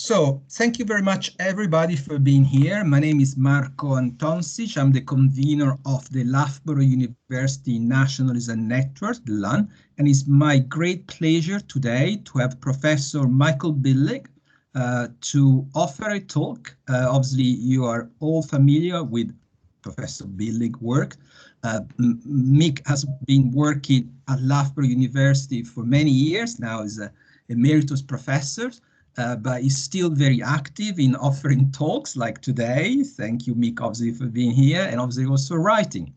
So thank you very much, everybody, for being here. My name is Marco Antonsic. I'm the convener of the Loughborough University Nationalism Network, LUNN, and it's my great pleasure today to have Professor Michael Billig to offer a talk. Obviously, you are all familiar with Professor Billig's work. Mick has been working at Loughborough University for many years now as an emeritus professor. But he's still very active in offering talks like today. Thank you, Mick, obviously, for being here, and obviously also writing.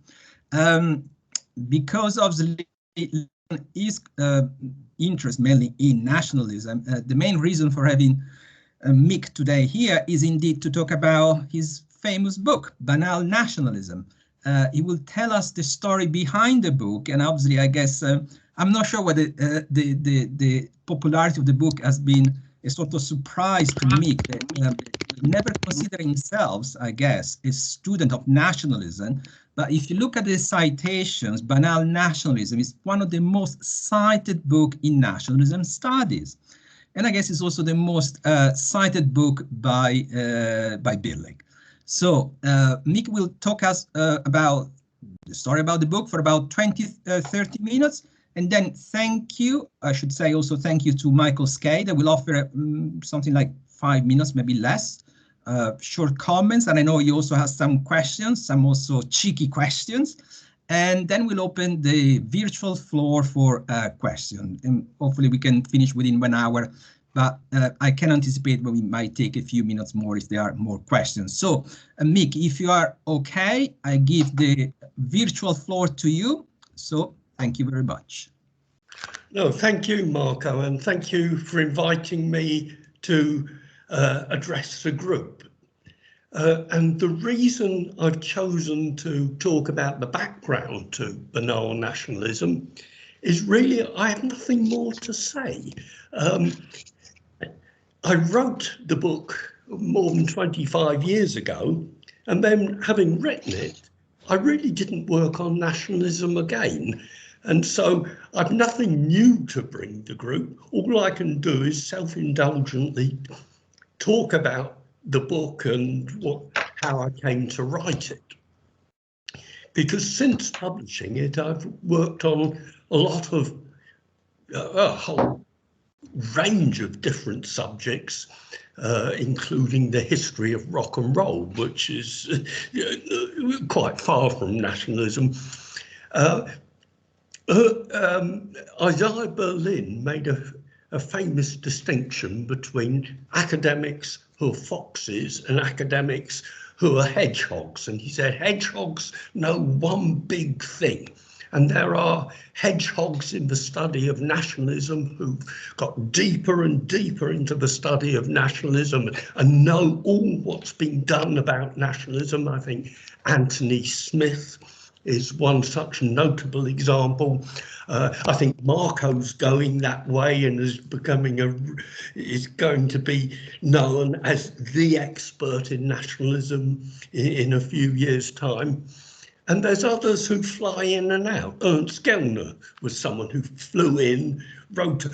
Because obviously his interest mainly in nationalism, the main reason for having Mick today here is indeed to talk about his famous book, Banal Nationalism. He will tell us the story behind the book, and obviously, I guess, I'm not sure whether the popularity of the book has been a sort of surprise to me. Never consider himself, I guess, a student of nationalism. But if you look at the citations, Banal Nationalism is one of the most cited books in nationalism studies. And I guess it's also the most cited book by Billig. So Mick will talk us about the story about the book for about 30 minutes. And then I should say also thank you to Michael Skay that will offer something like 5 minutes, maybe less, short comments. And I know you also have some questions, some also cheeky questions. And then we'll open the virtual floor for questions. And hopefully we can finish within 1 hour. But I can anticipate that we might take a few minutes more if there are more questions. So, Mick, if you are okay, I give the virtual floor to you. So, thank you very much. No, thank you, Marco, and thank you for inviting me to address the group. And the reason I've chosen to talk about the background to banal nationalism is really I have nothing more to say. I wrote the book more than 25 years ago, and then having written it, I really didn't work on nationalism again. And so I've nothing new to bring the group. All I can do is self-indulgently talk about the book and how I came to write it. Because since publishing it, I've worked on a lot of a whole range of different subjects, including the history of rock and roll, which is quite far from nationalism. Isaiah Berlin made a famous distinction between academics who are foxes and academics who are hedgehogs. And he said, hedgehogs know one big thing. And there are hedgehogs in the study of nationalism who've got deeper and deeper into the study of nationalism and know all what's been done about nationalism. I think Anthony Smith is one such notable example. I think Marco's going that way and is going to be known as the expert in nationalism in a few years' time. And there's others who fly in and out. Ernst Gellner was someone who flew in, wrote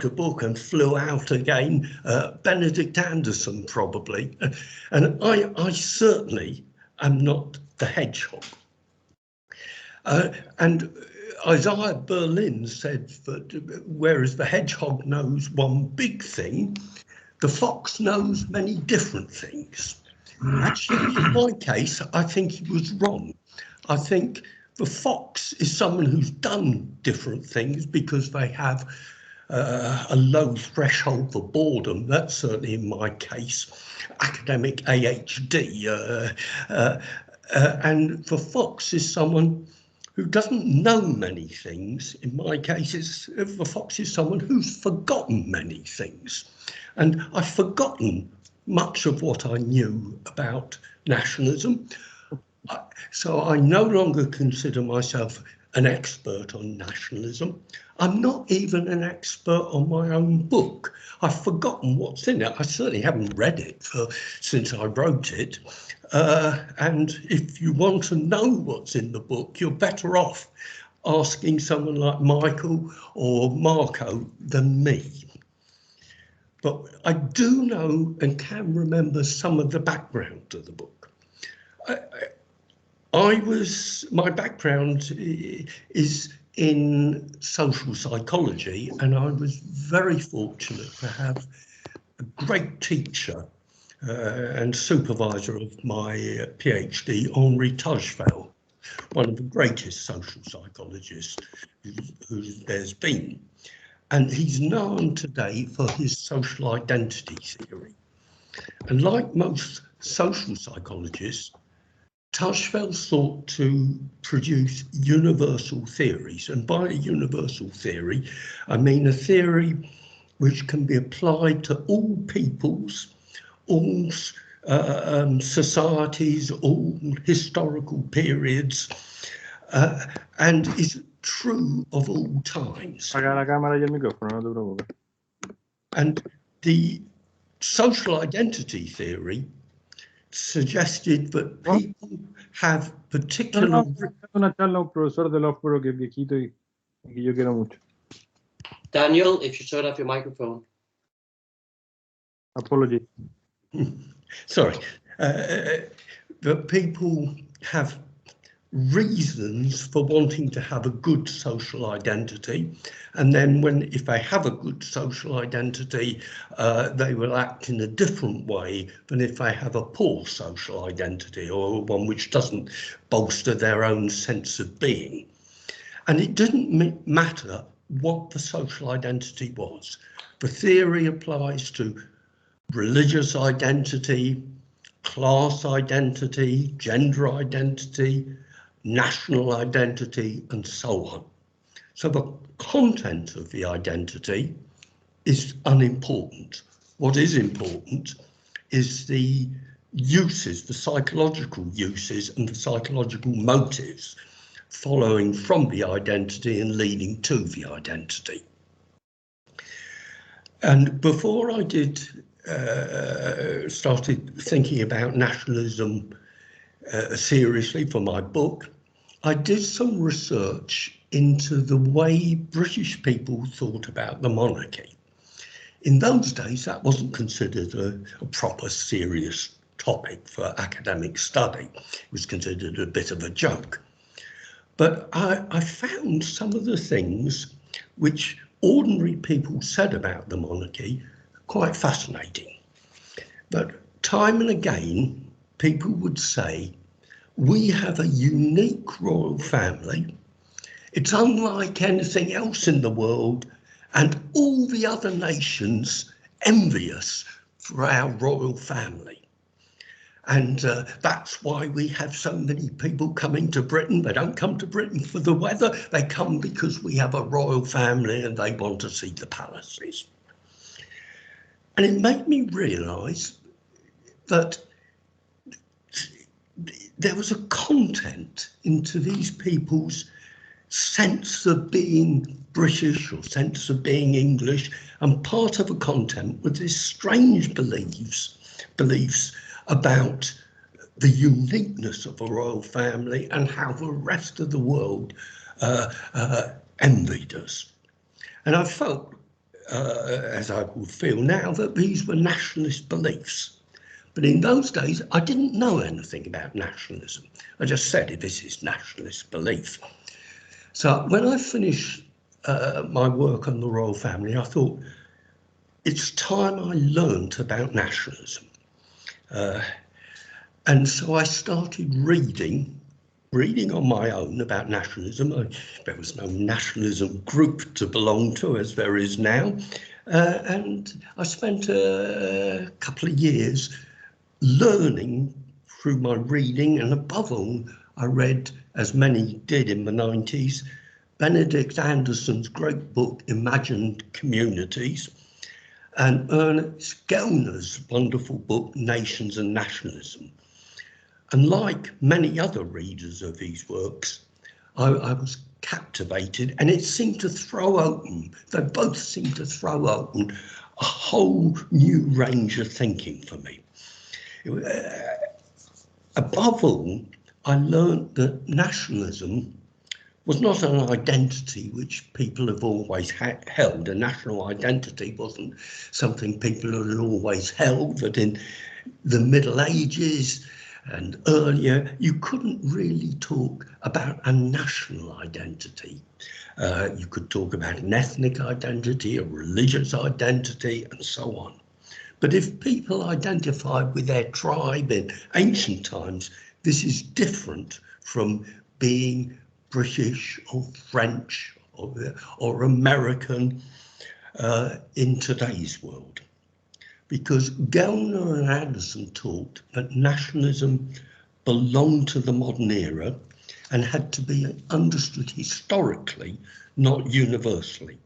a book and flew out again. Benedict Anderson, probably. And I certainly am not the hedgehog. And Isaiah Berlin said that whereas the hedgehog knows one big thing, the fox knows many different things. Actually, in my case, I think he was wrong. I think the fox is someone who's done different things because they have a low threshold for boredom. That's certainly in my case, academic AHD. And the fox is someone who doesn't know many things. In my case, the fox is someone who's forgotten many things. And I've forgotten much of what I knew about nationalism. So I no longer consider myself an expert on nationalism. I'm not even an expert on my own book. I've forgotten what's in it. I certainly haven't read it since I wrote it. And if you want to know what's in the book, you're better off asking someone like Michael or Marco than me. but I do know and can remember some of the background to the book. My background is in social psychology, and I was very fortunate to have a great teacher and supervisor of my Ph.D, Henri Tajfel, one of the greatest social psychologists who there's been. And he's known today for his social identity theory. And like most social psychologists, Tajfel sought to produce universal theories. And by a universal theory, I mean a theory which can be applied to all peoples, all societies, all historical periods, and is true of all times. And the social identity theory suggested that people have particular... Una charla a un profesor de Loughborough que es viejito y que yo quiero mucho. Daniel, if you turn off your microphone. Apologies. Sorry. That people have reasons for wanting to have a good social identity, and then if they have a good social identity, they will act in a different way than if they have a poor social identity, or one which doesn't bolster their own sense of being. And it didn't matter what the social identity was. The theory applies to religious identity, class identity, gender identity, national identity, and so on. So the content of the identity is unimportant. What is important is the uses, the psychological uses and the psychological motives following from the identity and leading to the identity. And before I started thinking about nationalism seriously for my book, I did some research into the way British people thought about the monarchy. In those days, that wasn't considered a proper serious topic for academic study. It was considered a bit of a joke. But I found some of the things which ordinary people said about the monarchy quite fascinating. But time and again, people would say, we have a unique royal family. It's unlike anything else in the world, and all the other nations envy us for our royal family. And that's why we have so many people coming to Britain. They don't come to Britain for the weather. They come because we have a royal family and they want to see the palaces. And it made me realise that there was a content into these people's sense of being British or sense of being English, and part of the content was this strange beliefs about the uniqueness of a royal family and how the rest of the world envied us. And I felt, as I would feel now, that these were nationalist beliefs. But in those days, I didn't know anything about nationalism. I just said, this is nationalist belief. So when I finished my work on the royal family, I thought, it's time I learnt about nationalism. And so I started reading on my own about nationalism. There was no nationalism group to belong to, as there is now. And I spent a couple of years learning through my reading, and above all, I read, as many did in the 90s, Benedict Anderson's great book, Imagined Communities, and Ernest Gellner's wonderful book, Nations and Nationalism. And like many other readers of these works, I was captivated, and it seemed to throw open, they both seemed to throw open a whole new range of thinking for me. Above all, I learned that nationalism was not an identity which people have always held. A national identity wasn't something people had always held, but in the Middle Ages and earlier, you couldn't really talk about a national identity. You could talk about an ethnic identity, a religious identity, and so on. But if people identified with their tribe in ancient times, this is different from being British or French or American in today's world. Because Gellner and Anderson taught that nationalism belonged to the modern era and had to be understood historically, not universally.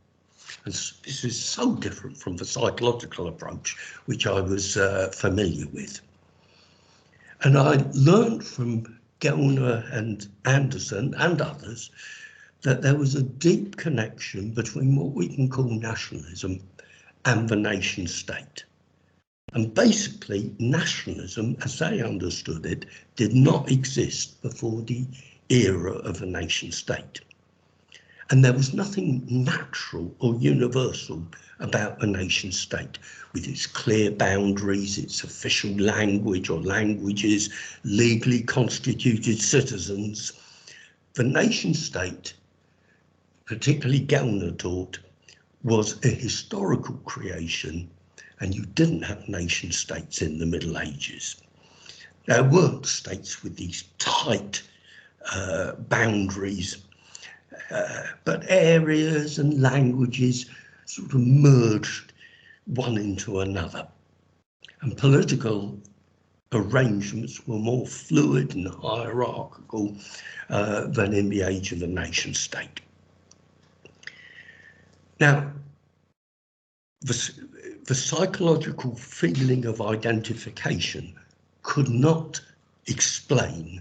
And this is so different from the psychological approach, which I was familiar with. And I learned from Gellner and Anderson and others that there was a deep connection between what we can call nationalism and the nation state. And basically, nationalism, as they understood it, did not exist before the era of the nation state. And there was nothing natural or universal about the nation state, with its clear boundaries, its official language or languages, legally constituted citizens. The nation state, particularly Gellner taught, was a historical creation, and you didn't have nation states in the Middle Ages. There weren't states with these tight boundaries, but areas and languages sort of merged one into another. And political arrangements were more fluid and hierarchical than in the age of the nation state. Now, the psychological feeling of identification could not explain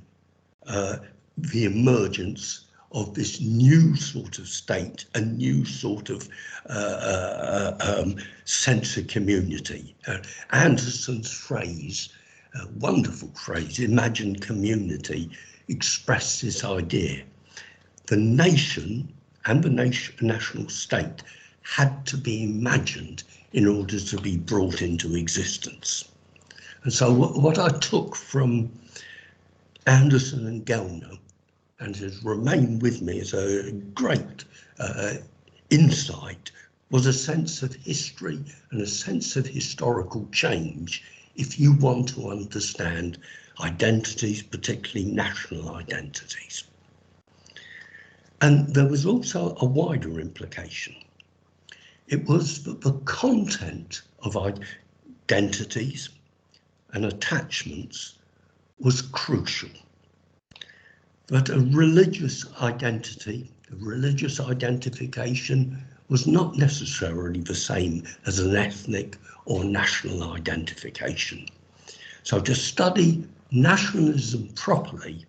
the emergence of this new sort of state, a new sort of sense of community. Anderson's phrase, a wonderful phrase, imagined community, expressed this idea. The nation and the national state had to be imagined in order to be brought into existence. And so what I took from Anderson and Gellner, and has remained with me as a great insight, was a sense of history and a sense of historical change if you want to understand identities, particularly national identities. And there was also a wider implication. It was that the content of identities and attachments was crucial. But a religious identity, a religious identification, was not necessarily the same as an ethnic or national identification. So to study nationalism properly,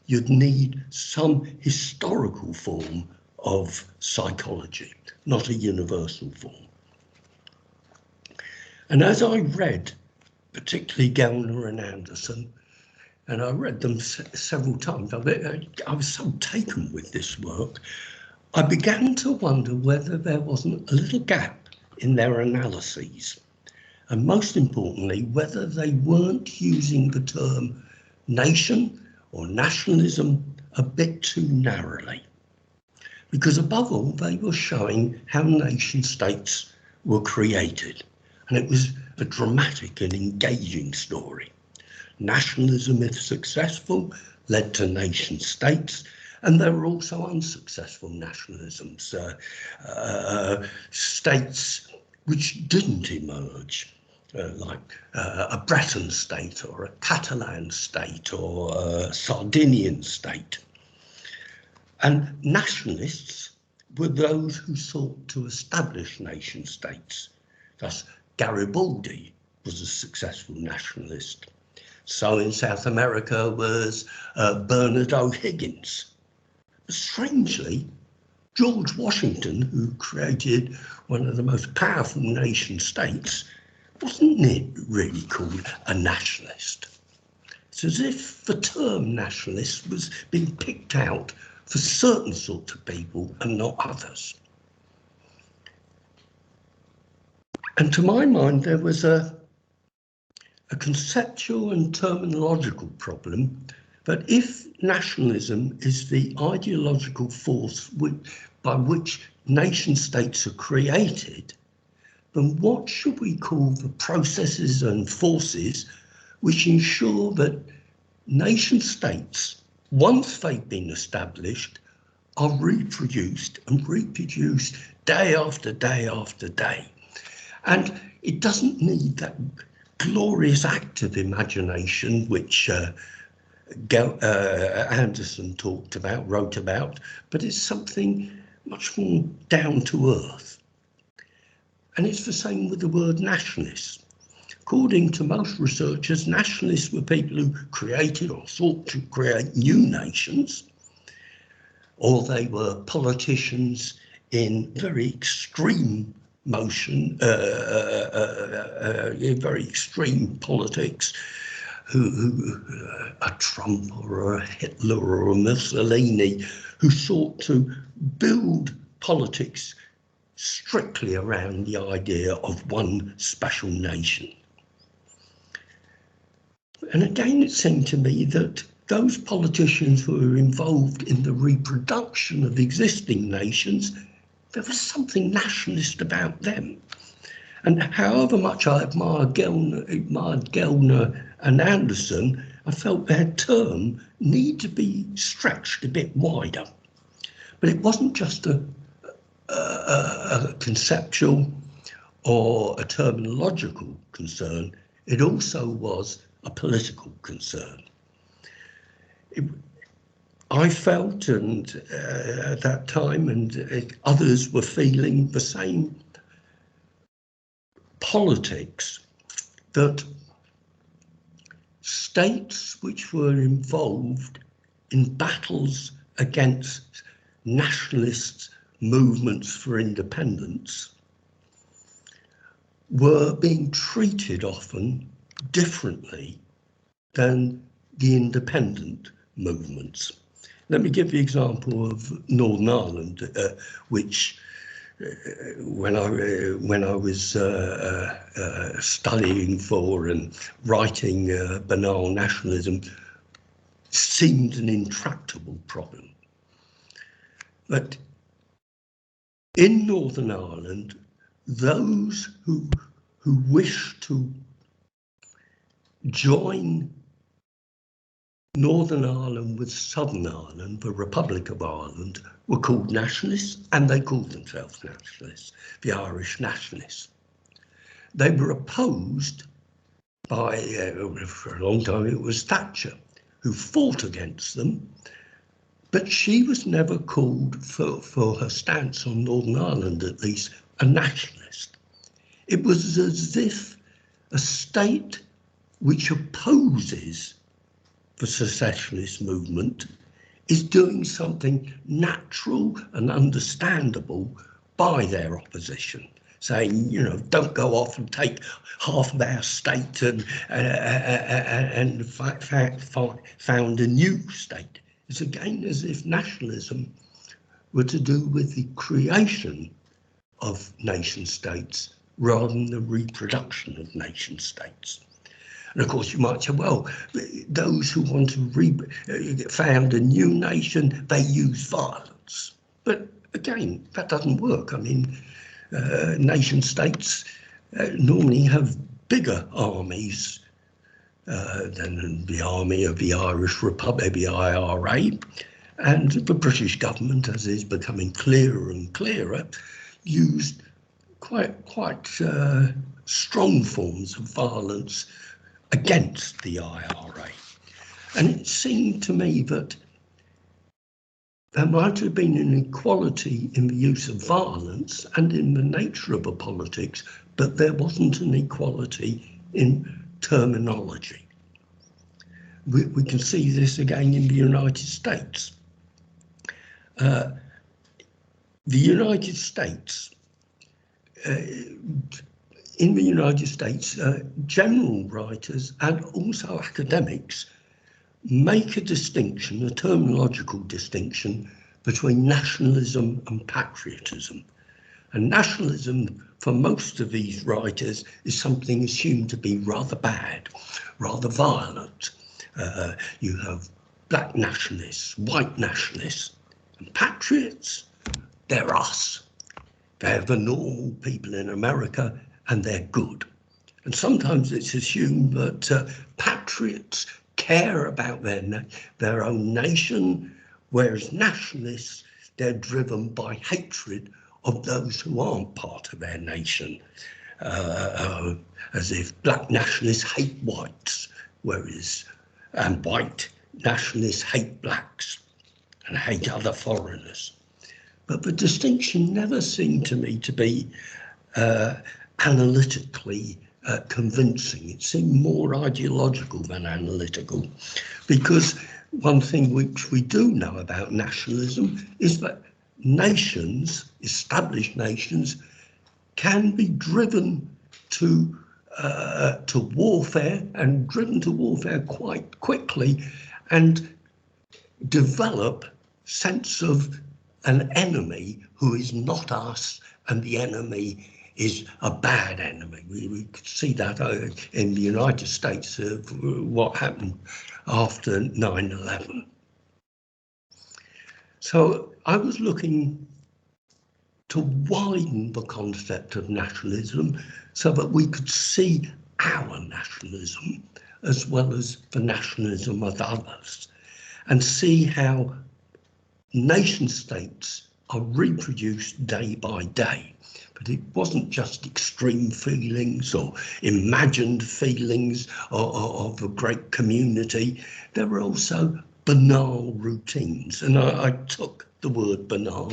you'd need some historical form of psychology, not a universal form. And as I read, particularly Gellner and Anderson, and I read them several times, I was so taken with this work, I began to wonder whether there wasn't a little gap in their analyses, and most importantly, whether they weren't using the term nation or nationalism a bit too narrowly. Because above all, they were showing how nation states were created, and it was a dramatic and engaging story. Nationalism, if successful, led to nation states, and there were also unsuccessful nationalisms, states which didn't emerge, like a Breton state or a Catalan state or a Sardinian state. And nationalists were those who sought to establish nation states. Thus, Garibaldi was a successful nationalist. So in South America was Bernard O'Higgins. Strangely, George Washington, who created one of the most powerful nation states, wasn't really called a nationalist. It's as if the term nationalist was being picked out for certain sorts of people and not others. And to my mind, there was a conceptual and terminological problem that if nationalism is the ideological force by which nation states are created, then what should we call the processes and forces which ensure that nation states, once they've been established, are reproduced and reproduced day after day after day? And it doesn't need that glorious act of imagination which Anderson wrote about, but it's something much more down to earth. And it's the same with the word nationalist. According to most researchers, nationalists were people who created or sought to create new nations, or they were politicians in very extreme motion, very extreme politics, who a Trump or a Hitler or a Mussolini, who sought to build politics strictly around the idea of one special nation. And again, it seemed to me that those politicians who were involved in the reproduction of existing nations, there was something nationalist about them. And however much I admired Gellner and Anderson, I felt their term needed to be stretched a bit wider. But it wasn't just a conceptual or a terminological concern, it also was a political concern. I felt, and at that time, and others were feeling the same politics, that states which were involved in battles against nationalist movements for independence were being treated often differently than the independent movements. Let me give the example of Northern Ireland, which when I was studying for and writing Banal Nationalism, seemed an intractable problem. But in Northern Ireland, those who wished to join Northern Ireland with Southern Ireland, the Republic of Ireland, were called nationalists, and they called themselves nationalists, the Irish nationalists. They were opposed by, for a long time, it was Thatcher, who fought against them, but she was never called, for her stance on Northern Ireland at least, a nationalist. It was as if a state which opposes the secessionist movement is doing something natural and understandable by their opposition, saying, you know, don't go off and take half of our state and found a new state. It's again as if nationalism were to do with the creation of nation states rather than the reproduction of nation states. And of course, you might say, well, those who want to found a new nation, they use violence. But again, that doesn't work. I mean, nation states normally have bigger armies than the army of the Irish Republic, the IRA. And the British government, as is becoming clearer and clearer, used quite strong forms of violence against the IRA. And it seemed to me that there might have been an equality in the use of violence and in the nature of the politics, but there wasn't an equality in terminology. We can see this again in the United States. The United States, general writers and also academics make a distinction, a terminological distinction, between nationalism and patriotism. And nationalism, for most of these writers, is something assumed to be rather bad, rather violent. You have black nationalists, white nationalists, and patriots, they're us. They're the normal people in America, and they're good. And sometimes it's assumed that patriots care about their own nation, whereas nationalists, they're driven by hatred of those who aren't part of their nation, as if black nationalists hate whites, and white nationalists hate blacks and hate other foreigners. But the distinction never seemed to me to be analytically convincing. It seemed more ideological than analytical, because one thing which we do know about nationalism is that nations, established nations, can be driven to warfare, and driven to warfare quite quickly, and develop sense of an enemy who is not us, and the enemy is a bad enemy. We could see that in the United States of what happened after 9/11. So I was looking to widen the concept of nationalism so that we could see our nationalism as well as the nationalism of others, and see how nation states are reproduced day by day. But it wasn't just extreme feelings or imagined feelings of a great community. There were also banal routines. And I took the word banal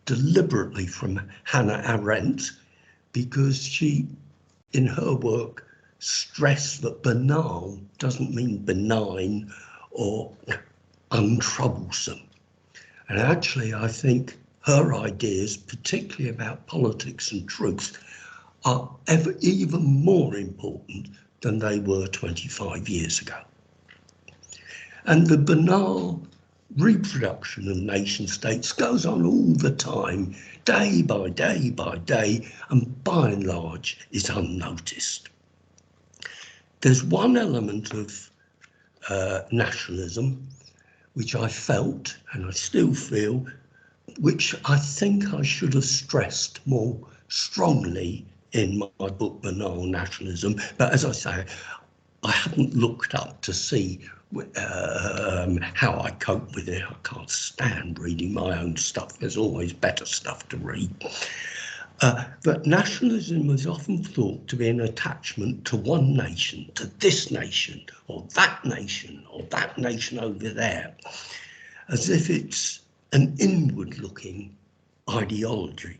deliberately from Hannah Arendt, because she, in her work, stressed that banal doesn't mean benign or untroublesome. And actually, I think her ideas, particularly about politics and truth, are even more important than they were 25 years ago. And the banal reproduction of nation states goes on all the time, day by day by day, and by and large is unnoticed. There's one element of nationalism which I felt, and I still feel, which I think I should have stressed more strongly in my book, Banal Nationalism. But as I say, I haven't looked up to see how I cope with it. I can't stand reading my own stuff. There's always better stuff to read. But nationalism is often thought to be an attachment to one nation, to this nation, or that nation over there, as if it's an inward-looking ideology.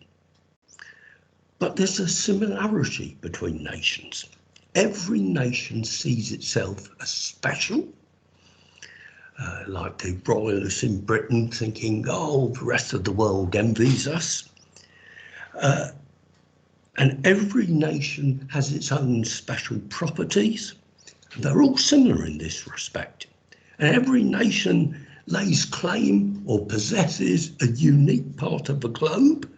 But there's a similarity between nations. Every nation sees itself as special, like the royalists in Britain thinking, oh, the rest of the world envies us. And every nation has its own special properties. They're all similar in this respect. And every nation lays claim or possesses a unique part of the globe,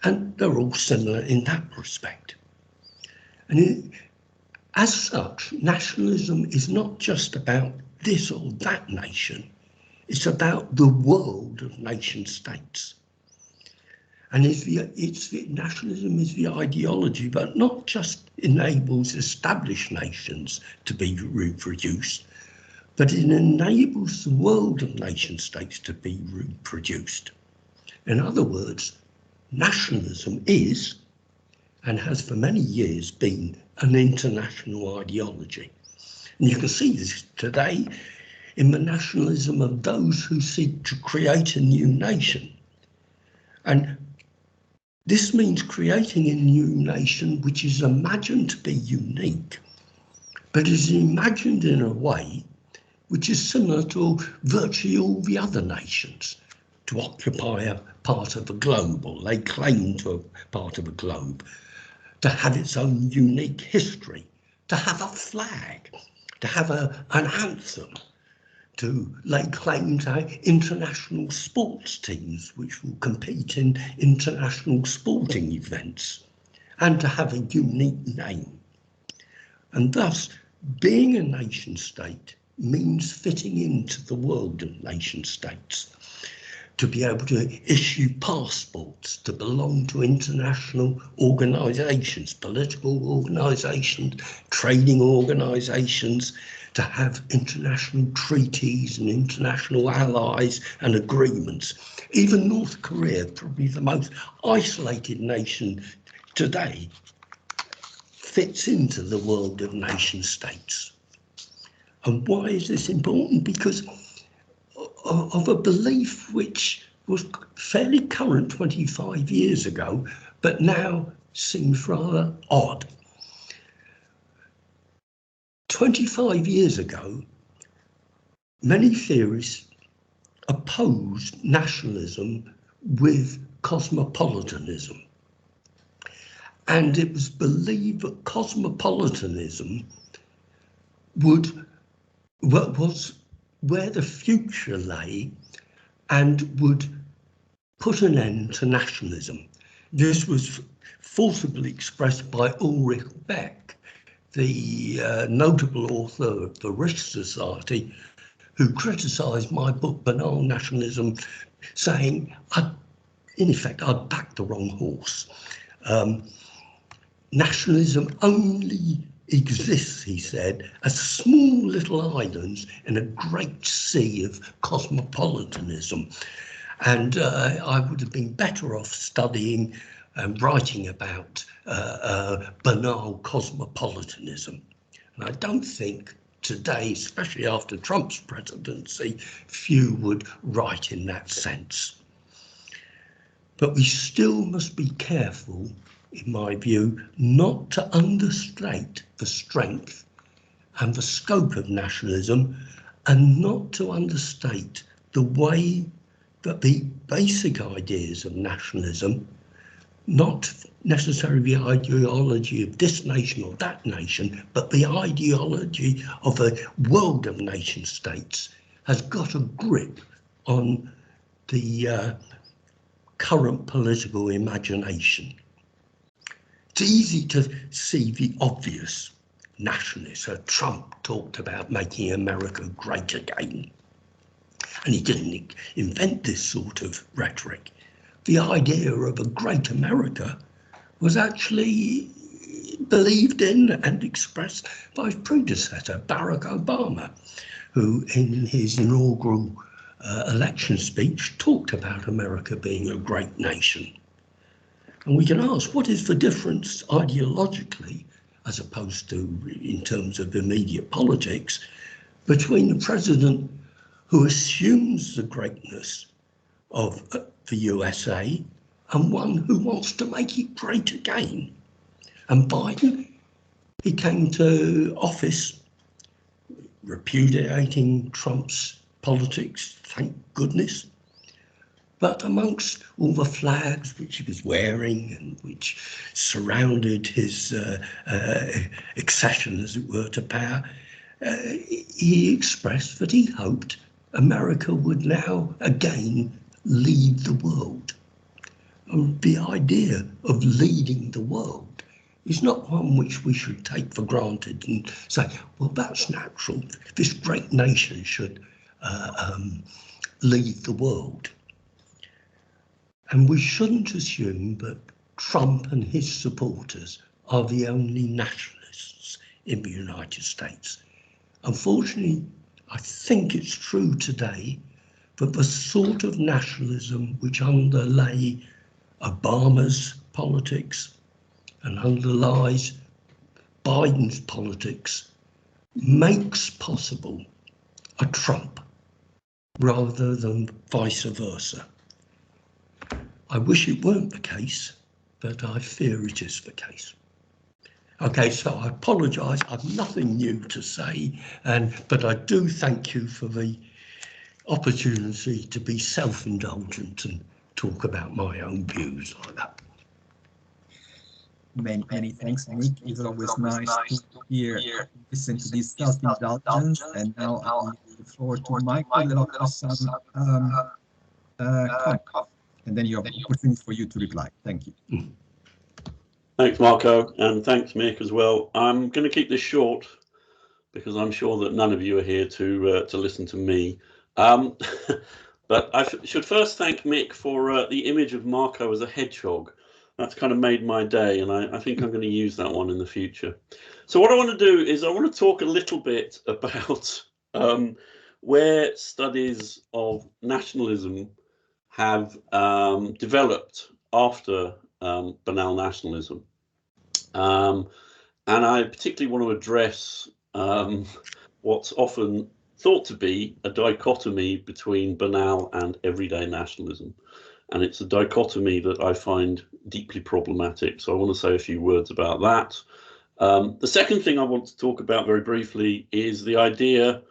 and they're all similar in that respect. And as such, nationalism is not just about this or that nation, it's about the world of nation states. And nationalism is the ideology that not just enables established nations to be reproduced, but it enables the world of nation states to be reproduced. In other words, nationalism is, and has for many years been, an international ideology. And you can see this today in the nationalism of those who seek to create a new nation. And this means creating a new nation which is imagined to be unique, but is imagined in a way which is similar to virtually all the other nations, to occupy a part of the globe, or lay claim to a part of the globe, to have its own unique history, to have a flag, to have an anthem, to lay claim to international sports teams which will compete in international sporting events, and to have a unique name. And thus, being a nation state means fitting into the world of nation states, to be able to issue passports, to belong to international organisations, political organisations, trading organisations, to have international treaties and international allies and agreements. Even North Korea, probably the most isolated nation today, fits into the world of nation states. And why is this important? Because of a belief which was fairly current 25 years ago, but now seems rather odd. 25 years ago, many theorists opposed nationalism with cosmopolitanism. And it was believed that cosmopolitanism was where the future lay and would put an end to nationalism. This was forcibly expressed by Ulrich Beck, the notable author of the Risk Society, who criticised my book, Banal Nationalism, saying, in effect, I'd backed the wrong horse. Nationalism only exists, he said, as small little islands in a great sea of cosmopolitanism. And I would have been better off studying and writing about banal cosmopolitanism. And I don't think today, especially after Trump's presidency, few would write in that sense. But we still must be careful, in my view, not to understate the strength and the scope of nationalism, and not to understate the way that the basic ideas of nationalism, not necessarily the ideology of this nation or that nation, but the ideology of a world of nation states, has got a grip on the current political imagination. It's easy to see the obvious nationalists. Trump talked about making America great again. And he didn't invent this sort of rhetoric. The idea of a great America was actually believed in and expressed by his predecessor, Barack Obama, who in his inaugural election speech talked about America being a great nation. And we can ask, what is the difference ideologically, as opposed to in terms of immediate politics, between a president who assumes the greatness of the USA and one who wants to make it great again? And Biden, he came to office repudiating Trump's politics, thank goodness. But amongst all the flags which he was wearing and which surrounded his accession, as it were, to power, he expressed that he hoped America would now again lead the world. And the idea of leading the world is not one which we should take for granted and say, well, that's natural. This great nation should lead the world. And we shouldn't assume that Trump and his supporters are the only nationalists in the United States. Unfortunately, I think it's true today that the sort of nationalism which underlay Obama's politics and underlies Biden's politics makes possible a Trump rather than vice versa. I wish it weren't the case, but I fear it is the case. Okay, so I apologise, I've nothing new to say, but I do thank you for the opportunity to be self-indulgent and talk about my own views like that. Many thanks, Nick. It's always nice to hear, listen to this self-indulgence, and now the floor to Michael that offers some comment, and then you have opportunity for you to reply. Thank you. Thanks, Marco, and thanks, Mick, as well. I'm going to keep this short because I'm sure that none of you are here to listen to me. But I should first thank Mick for the image of Marco as a hedgehog. That's kind of made my day, and I think I'm going to use that one in the future. So what I want to do is I want to talk a little bit about where studies of nationalism have developed after banal nationalism. And I particularly want to address what's often thought to be a dichotomy between banal and everyday nationalism. And it's a dichotomy that I find deeply problematic. So I want to say a few words about that. The second thing I want to talk about very briefly is the idea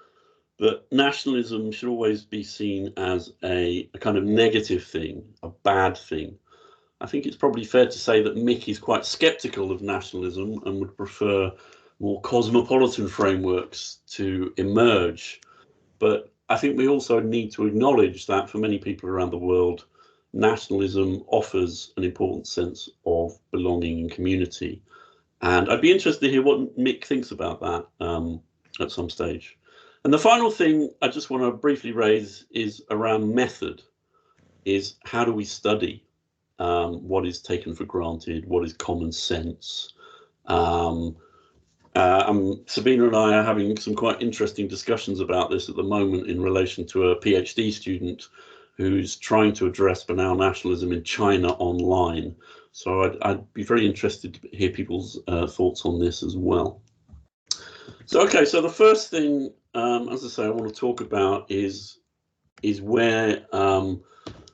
that nationalism should always be seen as a kind of negative thing, a bad thing. I think it's probably fair to say that Mick is quite skeptical of nationalism and would prefer more cosmopolitan frameworks to emerge. But I think we also need to acknowledge that for many people around the world, nationalism offers an important sense of belonging and community. And I'd be interested to hear what Mick thinks about that at some stage. And the final thing I just want to briefly raise is around method, is how do we study what is taken for granted, what is common sense. Sabina and I are having some quite interesting discussions about this at the moment in relation to a PhD student who's trying to address banal nationalism in China online. So I'd be very interested to hear people's thoughts on this as well. So, okay, so the first thing, as I say, I want to talk about is where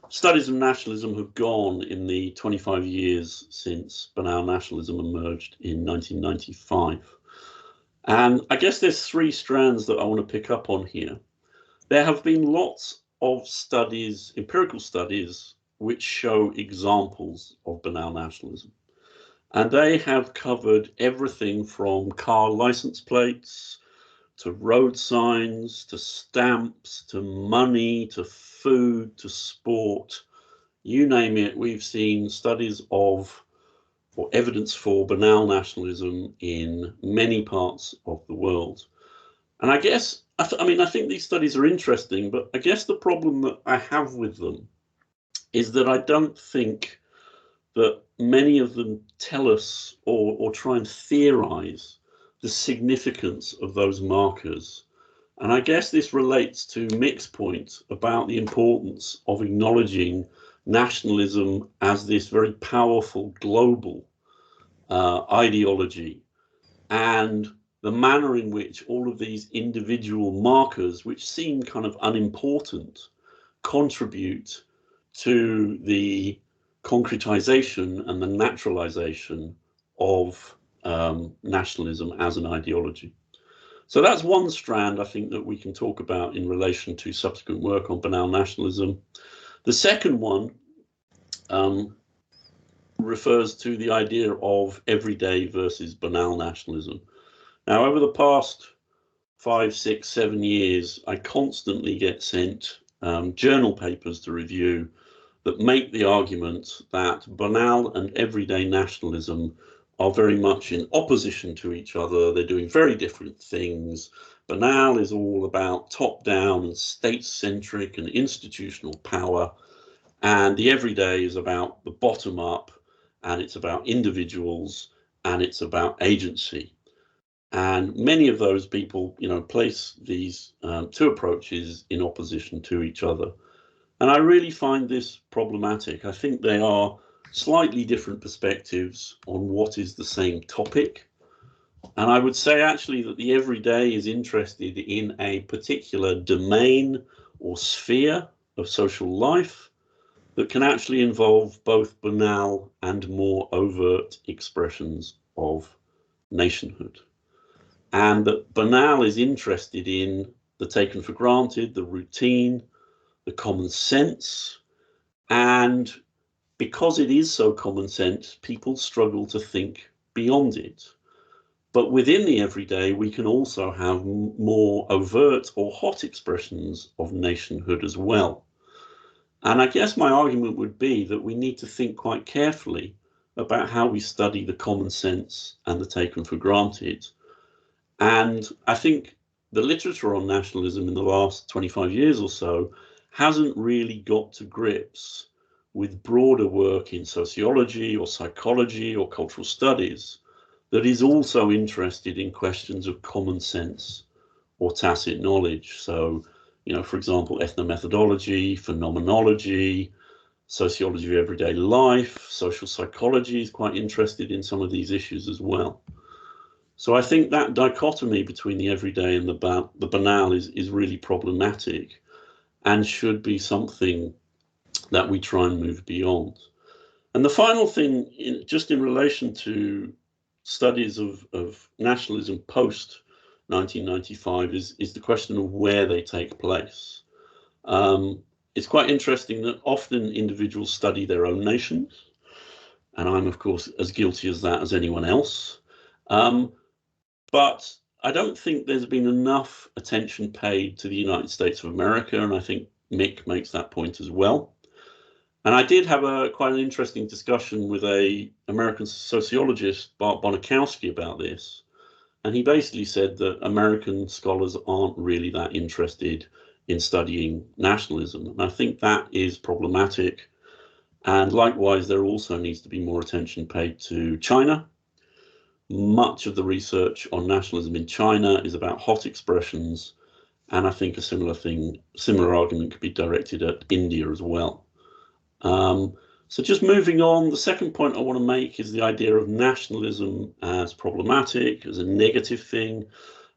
studies of nationalism have gone in the 25 years since banal nationalism emerged in 1995. And I guess there's three strands that I want to pick up on here. There have been lots of studies, empirical studies, which show examples of banal nationalism. And they have covered everything from car license plates, to road signs, to stamps, to money, to food, to sport, you name it. We've seen studies of or evidence for banal nationalism in many parts of the world. And I guess, I think these studies are interesting, but I guess the problem that I have with them is that I don't think that many of them tell us or try and theorize the significance of those markers. And I guess this relates to Mick's point about the importance of acknowledging nationalism as this very powerful global ideology, and the manner in which all of these individual markers, which seem kind of unimportant, contribute to the concretization and the naturalization of nationalism as an ideology. So that's one strand I think that we can talk about in relation to subsequent work on banal nationalism. The second one refers to the idea of everyday versus banal nationalism. Now, over the past 5, 6, 7 years, I constantly get sent journal papers to review that make the argument that banal and everyday nationalism are very much in opposition to each other. They're doing very different things. Banal is all about top-down and state-centric and institutional power, and the everyday is about the bottom-up, and it's about individuals, and it's about agency. And many of those people, place these two approaches in opposition to each other. And I really find this problematic. I think they are slightly different perspectives on what is the same topic. And I would say actually that the everyday is interested in a particular domain or sphere of social life that can actually involve both banal and more overt expressions of nationhood. And that banal is interested in the taken for granted, the routine, the common sense. And because it is so common sense, people struggle to think beyond it. But within the everyday, we can also have more overt or hot expressions of nationhood as well. And I guess my argument would be that we need to think quite carefully about how we study the common sense and the taken for granted. And I think the literature on nationalism in the last 25 years or so hasn't really got to grips with broader work in sociology or psychology or cultural studies that is also interested in questions of common sense or tacit knowledge. So, you know, for example, ethnomethodology, phenomenology, sociology of everyday life, social psychology is quite interested in some of these issues as well. So I think that dichotomy between the everyday and the banal is really problematic and should be something that we try and move beyond. And the final thing, just in relation to studies of nationalism post 1995 is the question of where they take place. It's quite interesting that often individuals study their own nations, and I'm of course as guilty as that as anyone else. But I don't think there's been enough attention paid to the United States of America, and I think Mick makes that point as well. And I did have quite an interesting discussion with an American sociologist, Bart Bonakowski, about this. And he basically said that American scholars aren't really that interested in studying nationalism. And I think that is problematic. And likewise, there also needs to be more attention paid to China. Much of the research on nationalism in China is about hot expressions. And I think a similar argument could be directed at India as well. So just moving on, the second point I want to make is the idea of nationalism as problematic, as a negative thing,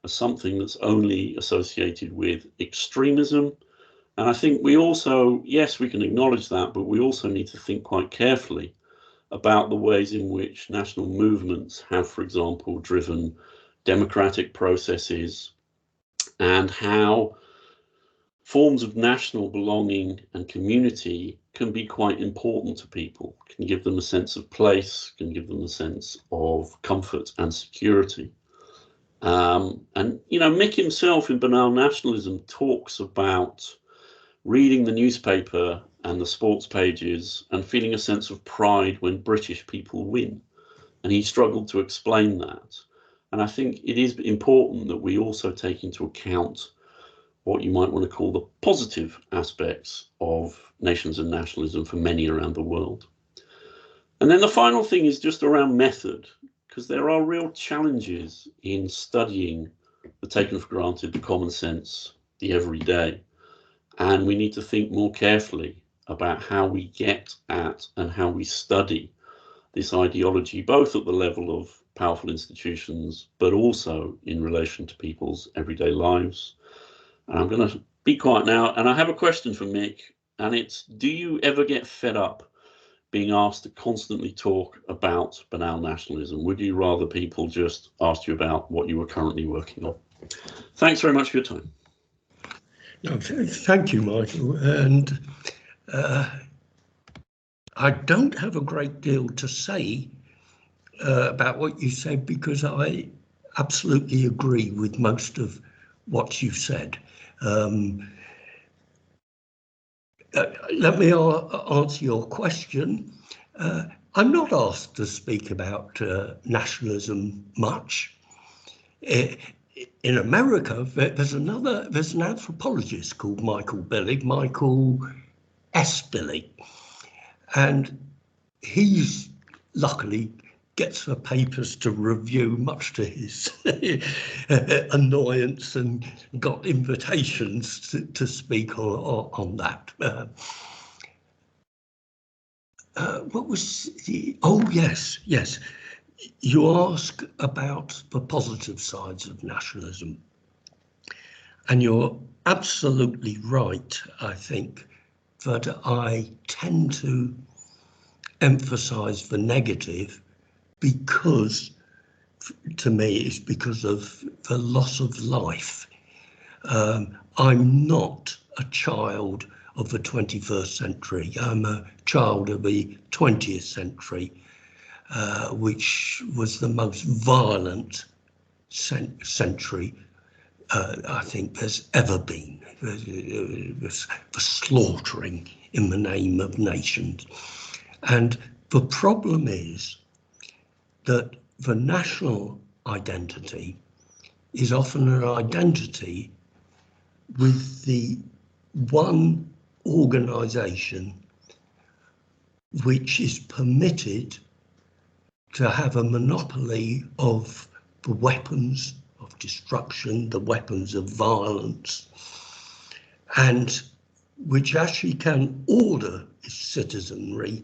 as something that's only associated with extremism. And I think we also, yes, we can acknowledge that, but we also need to think quite carefully about the ways in which national movements have, for example, driven democratic processes and how forms of national belonging and community can be quite important to people, can give them a sense of place, can give them a sense of comfort and security. And, you know, Mick himself in Banal Nationalism talks about reading the newspaper and the sports pages and feeling a sense of pride when British people win. And he struggled to explain that. And I think it is important that we also take into account what you might want to call the positive aspects of nations and nationalism for many around the world. And then the final thing is just around method, because there are real challenges in studying the taken for granted, the common sense, the everyday. And we need to think more carefully about how we get at and how we study this ideology, both at the level of powerful institutions, but also in relation to people's everyday lives. And I'm going to be quiet now. And I have a question for Mick, and it's, do you ever get fed up being asked to constantly talk about banal nationalism? Would you rather people just ask you about what you were currently working on? Thanks very much for your time. No, thank you, Michael. And I don't have a great deal to say about what you said, because I absolutely agree with most of what you said. Let me answer your question. I'm not asked to speak about nationalism much. In America, there's an anthropologist called Michael S. Billig, and he's luckily gets the papers to review, much to his annoyance, and got invitations to speak on that. What was the? Oh yes. You ask about the positive sides of nationalism, and you're absolutely right. I think that I tend to emphasize the negative, because to me it's because of the loss of life. I'm not a child of the 21st century. I'm a child of the 20th century, which was the most violent century I think there's ever been, for slaughtering in the name of nations. And the problem is that the national identity is often an identity with the one organisation which is permitted to have a monopoly of the weapons of destruction, the weapons of violence, and which actually can order its citizenry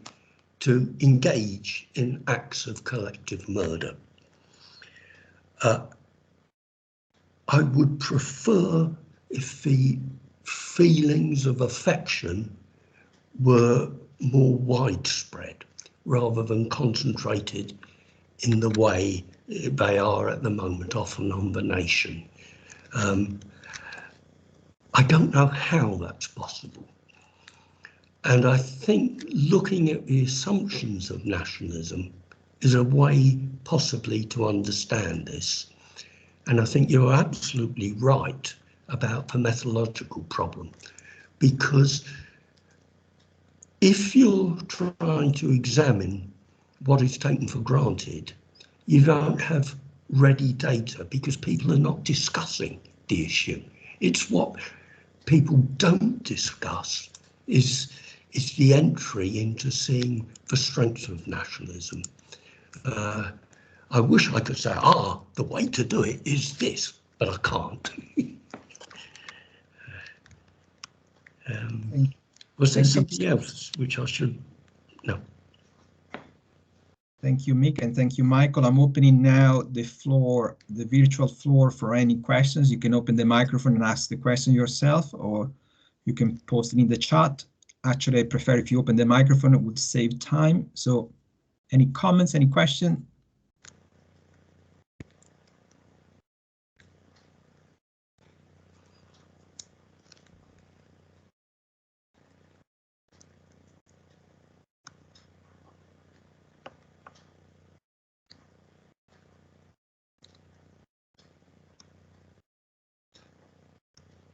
to engage in acts of collective murder. I would prefer if the feelings of affection were more widespread rather than concentrated in the way they are at the moment, often on the nation. I don't know how that's possible. And I think looking at the assumptions of nationalism is a way possibly to understand this. And I think you're absolutely right about the methodological problem, because if you're trying to examine what is taken for granted, you don't have ready data because people are not discussing the issue. It's what people don't discuss is the entry into seeing the strength of nationalism. I wish I could say, the way to do it is this, but I can't. Was there something else which I should? No. Thank you, Mick, and thank you, Michael. I'm opening now the floor, the virtual floor, for any questions. You can open the microphone and ask the question yourself, or you can post it in the chat. Actually, I prefer if you open the microphone, it would save time. So any comments, any questions?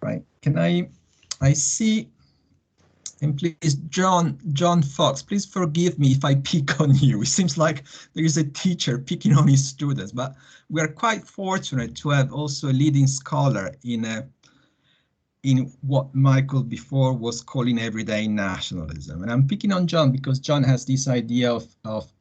Right, can I see, and please, John Fox, please forgive me if I pick on you. It seems like there is a teacher picking on his students, but we are quite fortunate to have also a leading scholar in what Michael before was calling everyday nationalism. And I'm picking on John because John has this idea of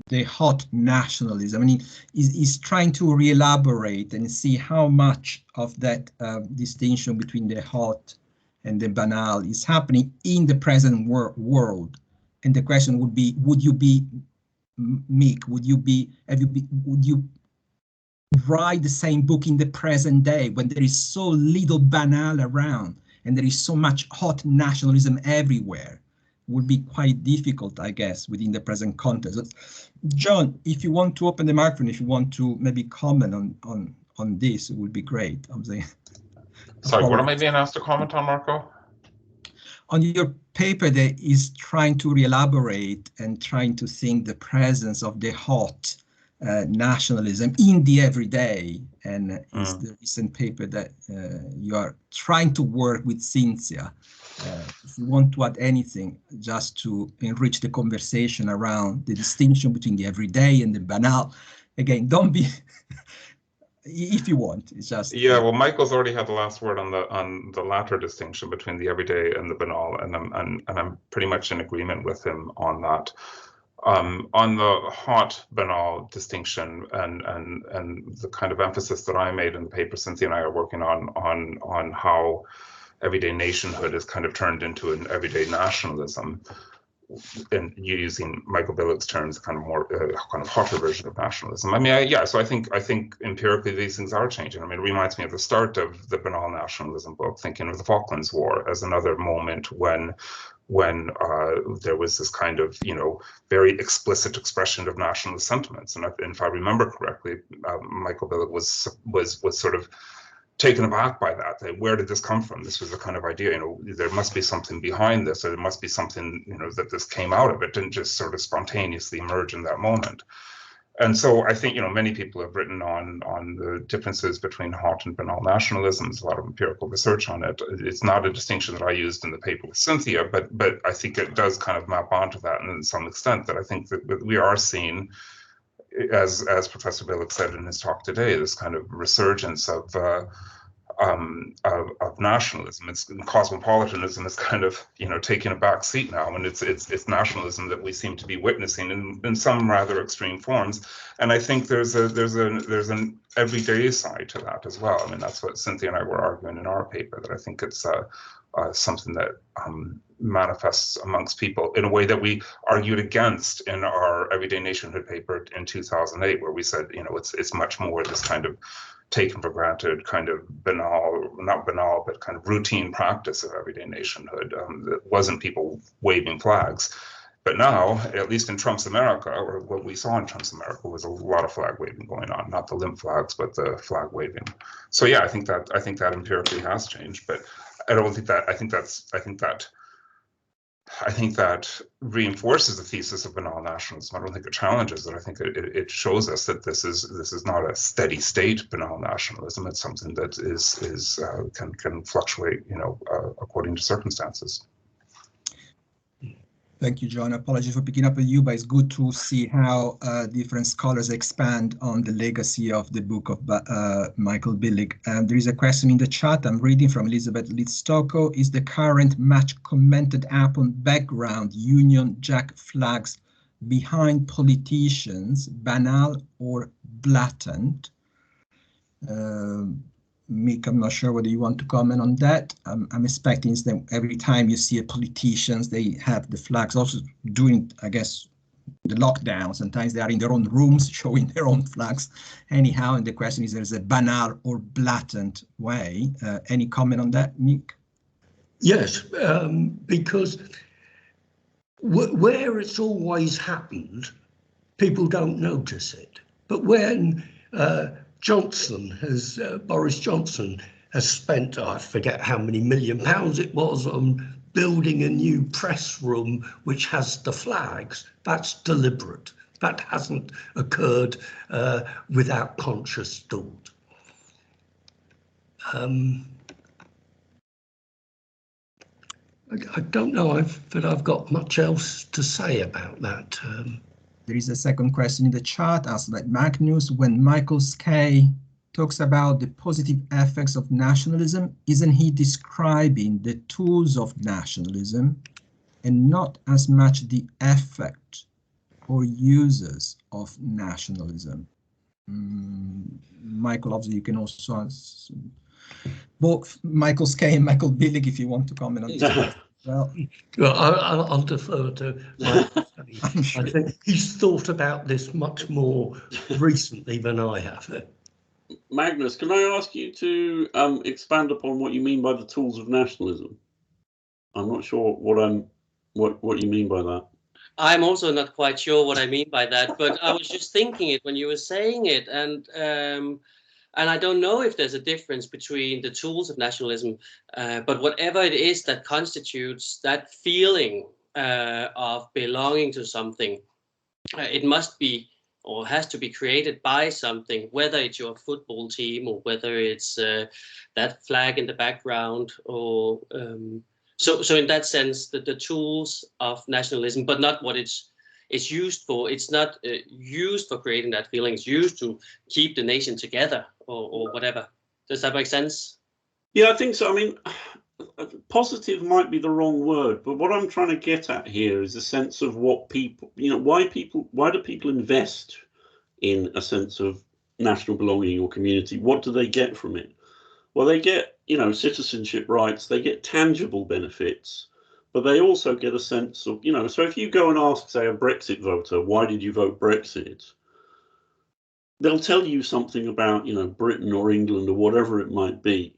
the hot nationalism. I mean, he's trying to re-elaborate and see how much of that distinction between the hot and the banal is happening in the present world. And the question would be, would you be, Mick, would you write the same book in the present day when there is so little banal around and there is so much hot nationalism everywhere? Would be quite difficult, I guess, within the present context. John, if you want to open the microphone, if you want to maybe comment on this, it would be great. I'm saying. Sorry, what am I being asked to comment on, Marco? On your paper that is trying to re-elaborate and trying to think the presence of the hot nationalism in the everyday, and is the recent paper that you are trying to work with Cynthia. If you want to add anything, just to enrich the conversation around the distinction between the everyday and the banal. Again, don't be, if you want, it's just. Yeah, well, Michael's already had the last word on the latter distinction between the everyday and the banal, and I'm pretty much in agreement with him on that. On the hot banal distinction and the kind of emphasis that I made in the paper, Cynthia and I are working on how everyday nationhood is kind of turned into an everyday nationalism, and using Michael Billig's terms, kind of more kind of hotter version of nationalism. I mean, so I think empirically these things are changing. I mean, it reminds me of the start of the Banal Nationalism book, thinking of the Falklands War as another moment when there was this kind of, very explicit expression of nationalist sentiments. And if I remember correctly, Michael Billig was sort of taken aback by that. Where did this come from? This was a kind of idea, there must be something behind this, or there must be something, that this came out of. It didn't just sort of spontaneously emerge in that moment. And so I think, many people have written on the differences between hot and banal nationalisms, a lot of empirical research on it. It's not a distinction that I used in the paper with Cynthia, but I think it does kind of map onto that in some extent, that I think that we are seeing, as Professor Billig said in his talk today, this kind of resurgence of nationalism. Cosmopolitanism is kind of taking a back seat now, and it's nationalism that we seem to be witnessing in some rather extreme forms. And I think there's an everyday side to that as well. I mean, that's what Cynthia and I were arguing in our paper, that I think it's something that manifests amongst people in a way that we argued against in our Everyday Nationhood paper in 2008, where we said, it's much more this kind of taken for granted, kind of not banal, but kind of routine practice of everyday nationhood. That wasn't people waving flags. But now, at least in Trump's America, or what we saw in Trump's America, was a lot of flag waving going on, not the limp flags, but the flag waving. So yeah, I think that empirically has changed, but I don't think that, I think that reinforces the thesis of banal nationalism. I don't think it challenges it. I think it shows us that this is not a steady state banal nationalism. It's something that can fluctuate, according to circumstances. Thank you, John. Apologies for picking up on you, but it's good to see how different scholars expand on the legacy of the book of Michael Billig. There is a question in the chat I'm reading from Elizabeth Lidstocko. Is the current much commented upon background Union Jack flags behind politicians banal or blatant? Mick, I'm not sure whether you want to comment on that. I'm expecting that every time you see a politicians, they have the flags. Also during, I guess, the lockdown, sometimes they are in their own rooms showing their own flags. Anyhow, and the question is, there's a banal or blatant way. Any comment on that, Mick? Yes, because where it's always happened, people don't notice it. But when Boris Johnson has spent, I forget how many £1 million it was, on building a new press room which has the flags. That's deliberate. That hasn't occurred without conscious thought. I don't know that I've got much else to say about that. There is a second question in the chat asked by Magnus. When Michael Skay talks about the positive effects of nationalism, isn't he describing the tools of nationalism and not as much the effect or users of nationalism? Michael, obviously you can also answer both Michael Skay and Michael Billig if you want to comment on this. Well, I'll defer to Michael. Sure. I think he's thought about this much more recently than I have. Magnus, can I ask you to expand upon what you mean by the tools of nationalism? I'm not sure what you mean by that. I'm also not quite sure what I mean by that, but I was just thinking it when you were saying it, and I don't know if there's a difference between the tools of nationalism, but whatever it is that constitutes that feeling of belonging to something, it must be or has to be created by something, whether it's your football team or whether it's that flag in the background, or so in that sense, the tools of nationalism, but not what it's used for. It's not used for creating that feeling. It's used to keep the nation together or whatever. Does that make sense? Yeah, I think so. I mean, positive might be the wrong word, but what I'm trying to get at here is a sense of what people, why do people invest in a sense of national belonging or community? What do they get from it? Well, they get, citizenship rights, they get tangible benefits, but they also get a sense of, so if you go and ask, say, a Brexit voter, why did you vote Brexit? They'll tell you something about, Britain or England or whatever it might be,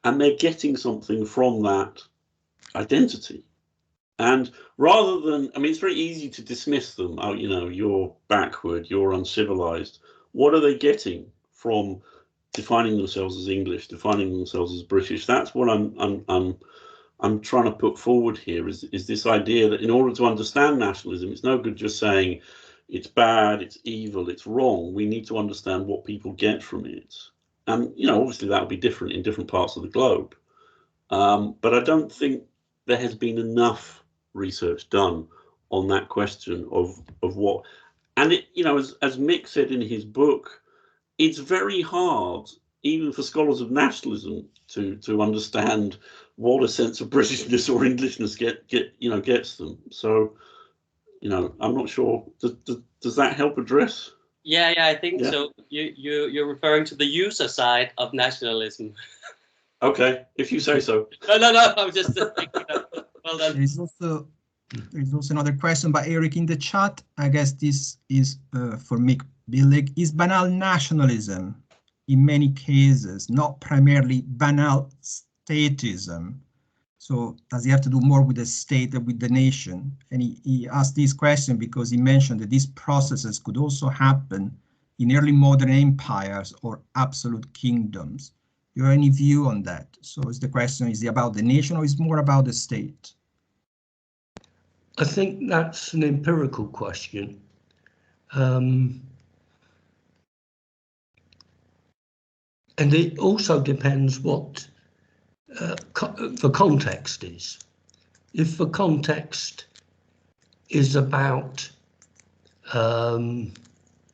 and they're getting something from that identity. And rather than, it's very easy to dismiss them. Oh, you're backward, you're uncivilized. What are they getting from defining themselves as English, defining themselves as British? That's what I'm trying to put forward here is this idea that in order to understand nationalism, it's no good just saying, it's bad, it's evil, it's wrong. We need to understand what people get from it. And, you know, obviously that will be different in different parts of the globe. But I don't think there has been enough research done on that question of what, and it, you know, as Mick said in his book, it's very hard, even for scholars of nationalism, to understand what a sense of Britishness or Englishness gets them. So, you know, I'm not sure. Does that help address? Yeah, I think so. You're referring to the user side of nationalism. Okay, if you say so. No. I'm just thinking that. Well done. There's also another question by Eric in the chat. I guess this is for Mick Billig. Is banal nationalism, in many cases, not primarily banal statism? So does he have to do more with the state than with the nation? And he asked this question because he mentioned that these processes could also happen in early modern empires or absolute kingdoms. Do you have any view on that? So is the question, is it about the nation or is it more about the state? I think that's an empirical question. And it also depends what the context is. If the context is about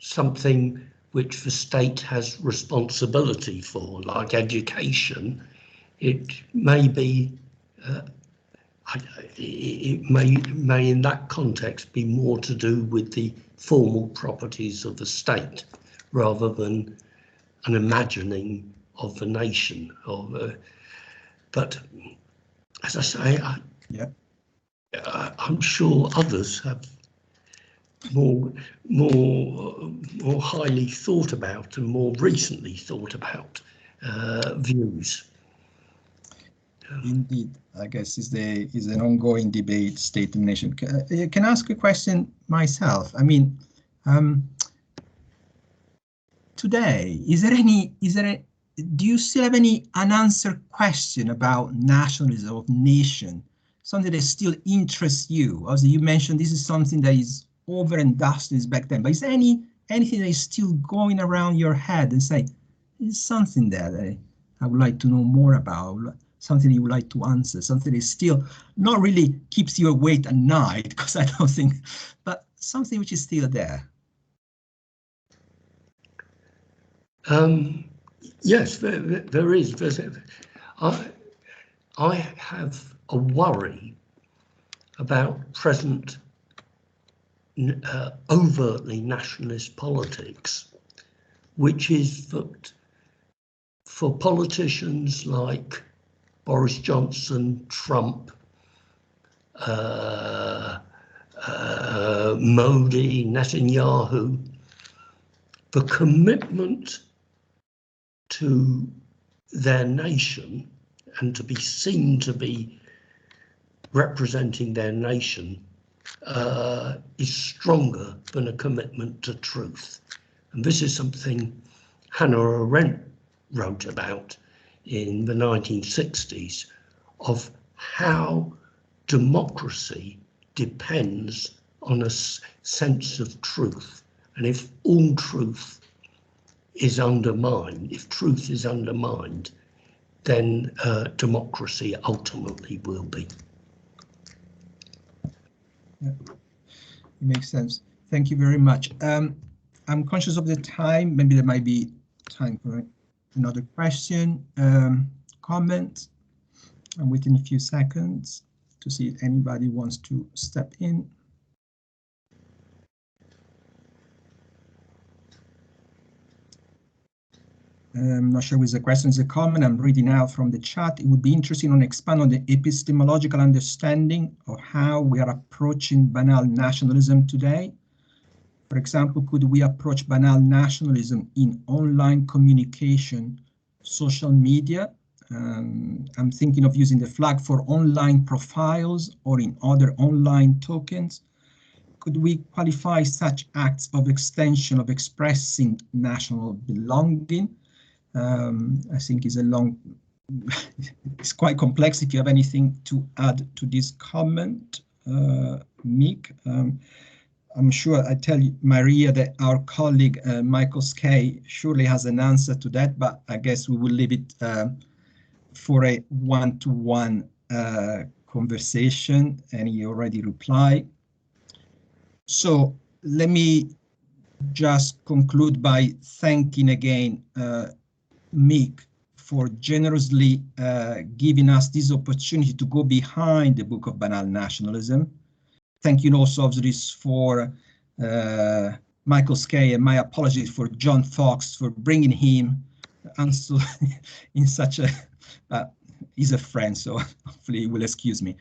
something which the state has responsibility for, like education, it may be, it may in that context be more to do with the formal properties of the state rather than an imagining of the nation. But as I say, I'm sure others have more highly thought about and more recently thought about views. Indeed, I guess is an ongoing debate, state and nation. Can I ask a question myself? I mean, today, do you still have any unanswered question about nationalism of nation? Something that still interests you? As you mentioned, this is something that is over and dusted back then. But is there anything that is still going around your head and say, there's something there that I would like to know more about, something you would like to answer, something that still not really keeps you awake at night, because I don't think, but something which is still there? Yes, there is. I have a worry about present overtly nationalist politics, which is that for politicians like Boris Johnson, Trump, Modi, Netanyahu, the commitment to their nation and to be seen to be representing their nation is stronger than a commitment to truth. And this is something Hannah Arendt wrote about in the 1960s, of how democracy depends on a sense of truth. And if all truth is undermined, if truth is undermined, then democracy ultimately will be. Yeah, it makes sense. Thank you very much. I'm conscious of the time. Maybe there might be time for another question, comment. I'm waiting a few seconds to see if anybody wants to step in. I'm not sure with the question is a comment. I'm reading out from the chat. It would be interesting to expand on the epistemological understanding of how we are approaching banal nationalism today. For example, could we approach banal nationalism in online communication, social media? I'm thinking of using the flag for online profiles or in other online tokens. Could we qualify such acts of extension of expressing national belonging? I think it's quite complex. If you have anything to add to this comment, Mick. I'm sure I tell you, Maria, that our colleague Michael Skay surely has an answer to that, but I guess we will leave it for a one-to-one conversation, and he already replied. So let me just conclude by thanking again Mick for generously giving us this opportunity to go behind the book of Banal Nationalism. Thank you also, obviously, for Michael Skay, and my apologies for John Fox for bringing him also in such a, he's a friend, so hopefully he will excuse me.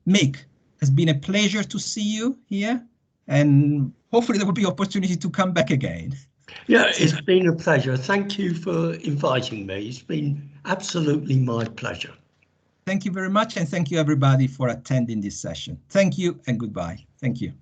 Mick, it's been a pleasure to see you here, and hopefully there will be opportunity to come back again. Yeah, it's been a pleasure. Thank you for inviting me. It's been absolutely my pleasure. Thank you very much, and thank you everybody for attending this session. Thank you and goodbye. Thank you.